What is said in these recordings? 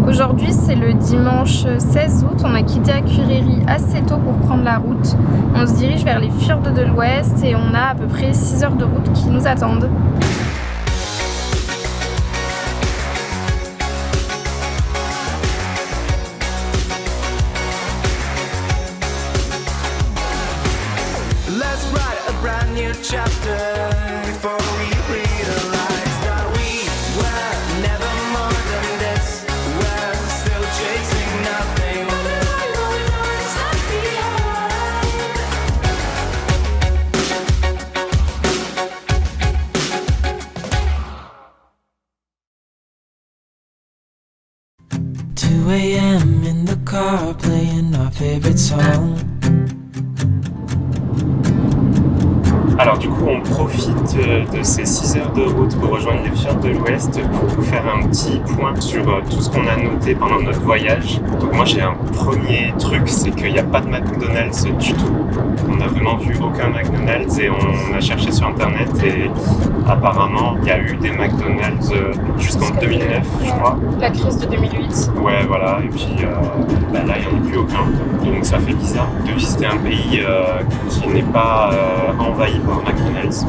Aujourd'hui c'est le dimanche 16 août, on a quitté Akureyri assez tôt pour prendre la route. On se dirige vers les fjords de l'Ouest et on a à peu près 6 heures de route qui nous attendent. AM in the car playing our favorite song. Alors du coup on profite de ces 6 heures de route pour rejoindre les fjords de l'Ouest pour vous faire un petit point sur tout ce qu'on a noté pendant notre voyage. Donc moi j'ai un premier truc, c'est qu'il n'y a pas de McDonald's du tout. On n'a vraiment vu aucun McDonald's et on a cherché sur internet et apparemment il y a eu des McDonald's jusqu'en 2009 je crois. La crise de 2008. Ouais voilà, et puis là il n'y en a plus aucun. Donc ça fait bizarre de visiter un pays qui n'est pas envahi par McDonald's.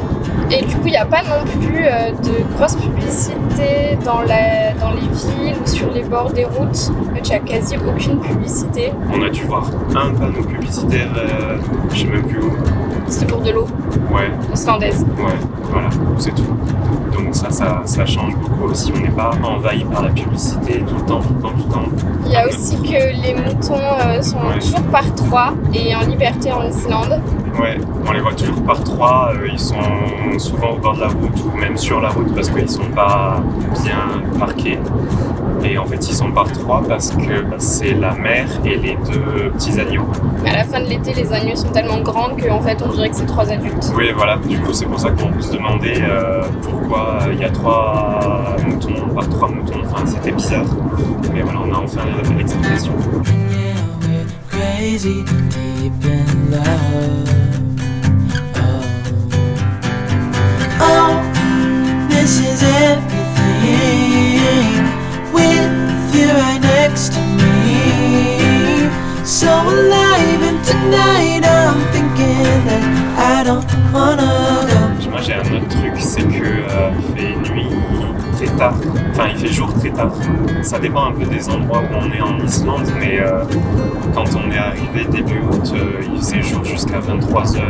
Et du coup, il n'y a pas non plus de grosses publicités dans les villes ou sur les bords des routes. En fait, il n'y a quasi aucune publicité. On a dû voir un panneau publicitaire, je sais même plus où. C'était pour de l'eau. Ouais. Islandaise. Ouais, voilà, c'est tout. Donc ça change beaucoup aussi. On n'est pas envahi par la publicité tout le temps. Il y a aussi que les moutons sont toujours par 3 et en liberté en Islande. Ouais, on les voit toujours par 3, ils sont souvent au bord de la route ou même sur la route parce qu'ils sont pas bien parqués. Et en fait ils sont par 3 parce que c'est la mère et les 2 petits agneaux. À la fin de l'été, les agneaux sont tellement grands qu'en fait on dirait que c'est 3 adultes. Oui voilà, du coup c'est pour ça qu'on peut se demander pourquoi il y a 3 moutons par 3 moutons, enfin c'était bizarre. Mais voilà, on a enfin l'explication. Crazy, deep in love. Oh, this is everything. With you right next to me, so alive. And tonight I'm thinking that I don't wanna go. Moi j'ai un autre truc, c'est que il fait nuit très tard, enfin il fait jour très tard. Ça dépend un peu des endroits où on est en Islande, mais quand on est arrivé début août, il faisait jour jusqu'à 23h,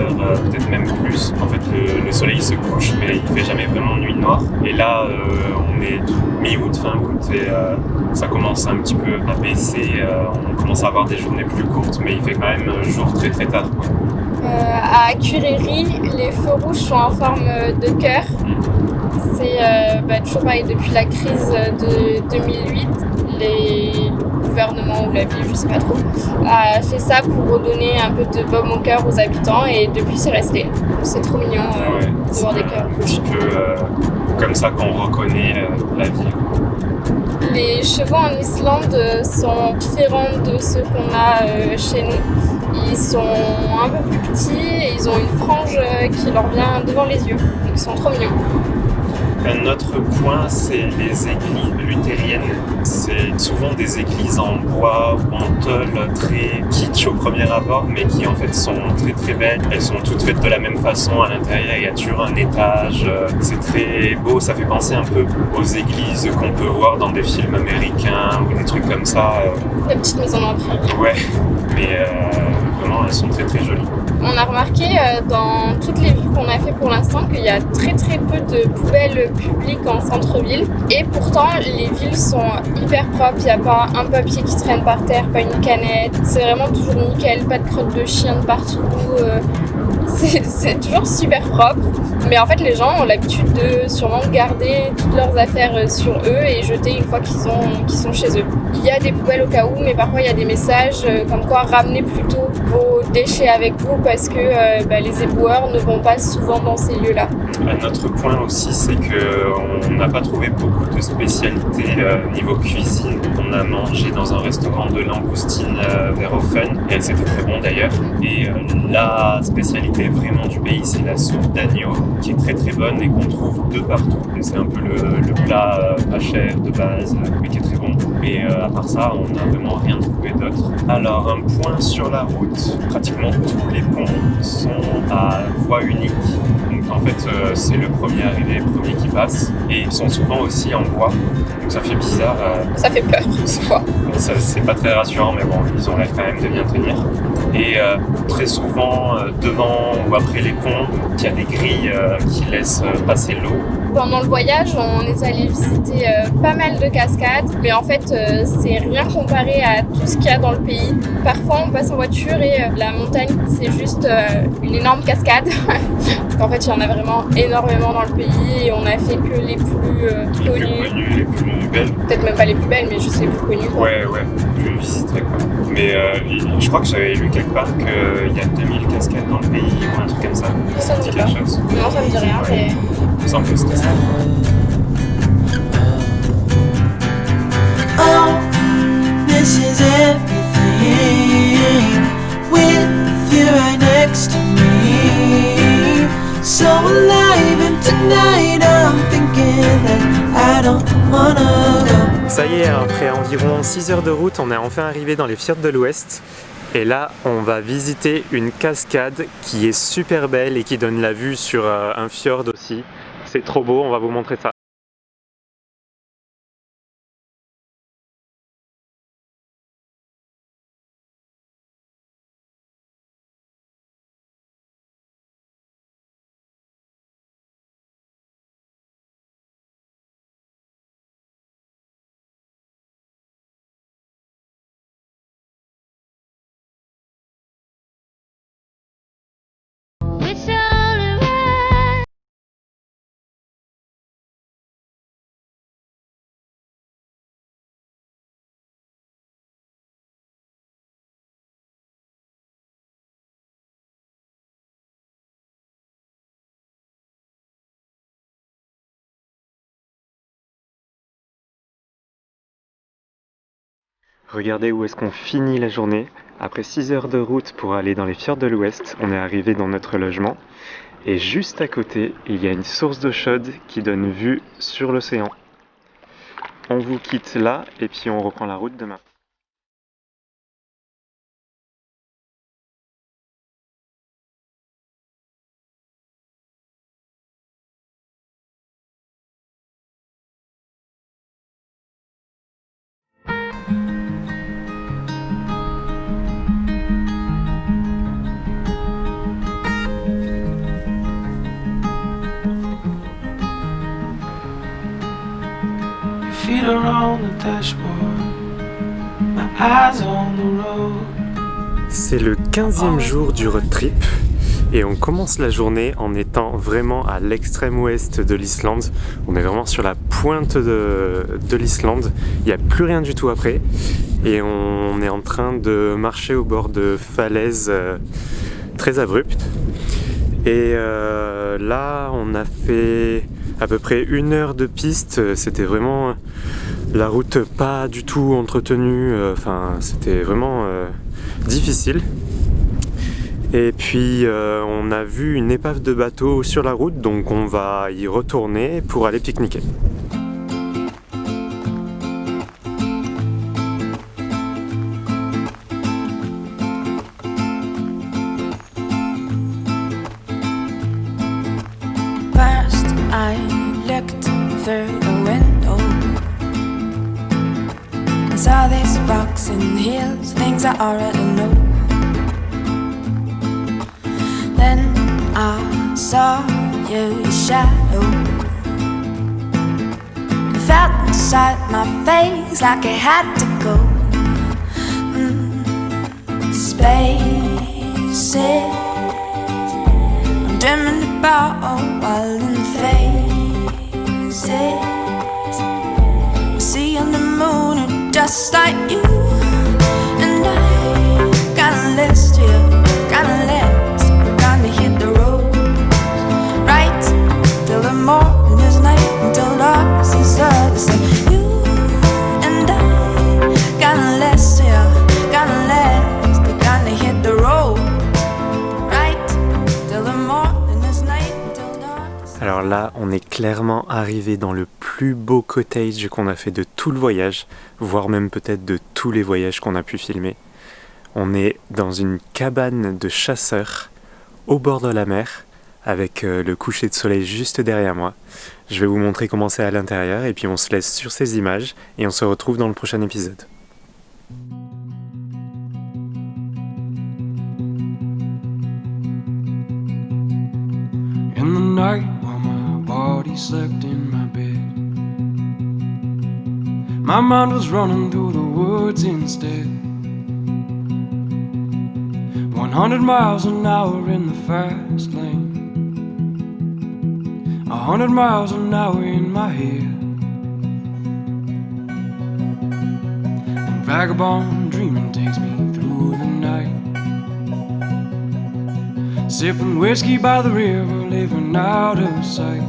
peut-être même plus. En fait le soleil se couche, mais il fait jamais vraiment nuit noire. Et là on est mi-août, fin août, et ça commence un petit peu à baisser. On commence à avoir des journées plus courtes, mais il fait quand même jour très très tard, quoi. À Akureyri, les feux rouges sont en forme de cœur. C'est toujours pareil, depuis la crise de 2008, les gouvernements ou la ville, je sais pas trop, a fait ça pour redonner un peu de baume au cœur aux habitants et depuis c'est resté. C'est trop mignon de voir des cœurs rouges. C'est un petit peu comme ça qu'on reconnaît la ville. Les chevaux en Islande sont différents de ceux qu'on a chez nous. Ils sont un peu plus petits et ils ont une frange qui leur vient devant les yeux. Donc ils sont trop mignons. Un autre point, c'est les églises luthériennes. C'est souvent des églises en bois ou en tôle très kitsch au premier abord, mais qui en fait sont très très belles. Elles sont toutes faites de la même façon. À l'intérieur, il y a toujours un étage. C'est très beau. Ça fait penser un peu aux églises qu'on peut voir dans des films américains ou des trucs comme ça. Des petites maisons d'emprunt. Ouais, mais vraiment, elles sont très très jolies. On a remarqué dans toutes les villes qu'on a fait pour l'instant qu'il y a très très peu de poubelles publiques en centre-ville et pourtant les villes sont hyper propres, il n'y a pas un papier qui traîne par terre, pas une canette, c'est vraiment toujours nickel, pas de crottes de chien de partout, c'est toujours super propre, mais en fait les gens ont l'habitude de sûrement garder toutes leurs affaires sur eux et jeter une fois qu'ils sont chez eux. Il y a des poubelles au cas où, mais parfois il y a des messages comme quoi ramenez plutôt vos déchets avec vous parce que les éboueurs ne vont pas souvent dans ces lieux-là. Un autre point aussi, c'est qu'on n'a pas trouvé beaucoup de spécialités niveau cuisine. On a mangé dans un restaurant de langoustine vers Fun et c'était très bon d'ailleurs. Et la spécialité spécialité vraiment du pays, c'est la soupe d'agneau, qui est très très bonne et qu'on trouve de partout. Et c'est un peu le plat pas cher de base, mais qui est très bon. Mais à part ça, on n'a vraiment rien trouvé d'autre. Alors, un point sur la route, pratiquement tous les ponts sont à voie unique. Donc en fait, c'est le premier arrivé, le premier qui passe. Et ils sont souvent aussi en bois. Donc ça fait bizarre. Ça fait peur, cette fois. C'est pas très rassurant, mais bon, ils ont l'air quand même de bien tenir. Et très souvent, devant ou après les ponts, il y a des grilles qui laissent passer l'eau. Pendant le voyage, on est allé visiter pas mal de cascades, mais en fait, c'est rien comparé à tout ce qu'il y a dans le pays. Parfois, on passe en voiture et la montagne, c'est juste une énorme cascade. En fait, il y en a vraiment énormément dans le pays et on a fait que les plus connues. Les plus belles. Peut-être même pas les plus belles, mais juste les plus connues. Quoi. Ouais, je visiterai quoi. Mais je crois que j'avais lu quelque part qu'il y a 2000 cascades dans le pays ou un truc comme ça. Ça me dit pas. Chose. Non, ça me dit rien, mais... Il me semble que c'était ça. Oh, this is everything with you right next to me. So alive and tonight I'm thinking that I don't wanna go. Ça y est, après environ 6 heures de route, on est enfin arrivé dans les fjords de l'Ouest. Et là, on va visiter une cascade qui est super belle et qui donne la vue sur un fjord aussi. C'est trop beau, on va vous montrer ça. Regardez où est-ce qu'on finit la journée. Après 6 heures de route pour aller dans les fjords de l'Ouest, on est arrivé dans notre logement. Et juste à côté, il y a une source d'eau chaude qui donne vue sur l'océan. On vous quitte là et puis on reprend la route demain. Feet are on the dashboard, my eyes on the road. C'est le 15e jour du road trip et on commence la journée en étant vraiment à l'extrême ouest de l'Islande. On est vraiment sur la pointe de l'Islande, il n'y a plus rien du tout après et on est en train de marcher au bord de falaises très abruptes. Et là on a fait à peu près 1 heure de piste, c'était vraiment la route pas du tout entretenue, enfin c'était vraiment difficile. Et puis on a vu une épave de bateau sur la route, donc on va y retourner pour aller pique-niquer. I looked through the window and saw these rocks and hills, things I already know. Then I saw your shadow. It felt inside my face like it had to go. Spaces I'm dreaming about while in faces I see on the moon are just like you. And I gotta list you, gotta list, gotta hit the road right till the morning is night, until darkness is early. So you and I gotta list you, gotta list, gotta hit the road right là, on est clairement arrivé dans le plus beau cottage qu'on a fait de tout le voyage, voire même peut-être de tous les voyages qu'on a pu filmer. On est dans une cabane de chasseurs au bord de la mer, avec le coucher de soleil juste derrière moi. Je vais vous montrer comment c'est à l'intérieur et puis on se laisse sur ces images et on se retrouve dans le prochain épisode. In the night while my body slept in my bed, my mind was running through the woods instead. 100 miles an hour in the fast lane, 100 miles an hour in my head, and vagabond dreaming takes me through the night. Sipping whiskey by the river, living out of sight.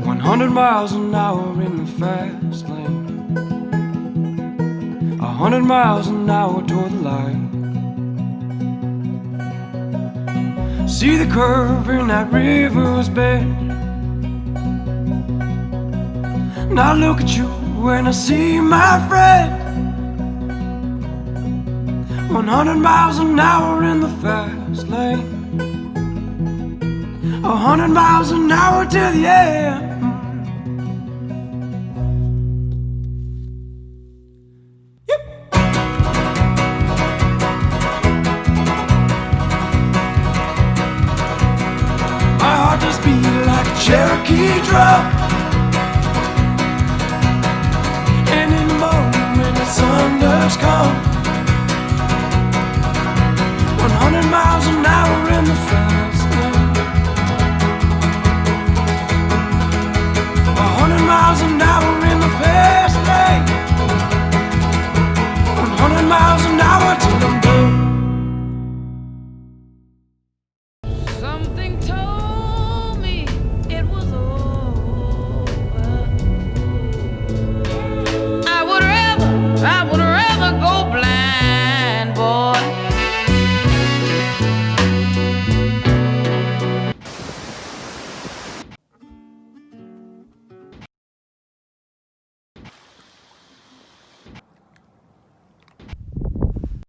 100 miles an hour in the fast lane, 100 miles an hour toward the light. See the curve in that river's bed. Now look at you when I see my friend. 100 miles an hour in the fast lane, 100 miles an hour to the end. My heart just beat like a Cherokee drum, and in the morning when the sun does come, 100 miles an hour in the fast lane, 100 miles an hour in the fast lane, 100 miles an hour till I'm done. Something told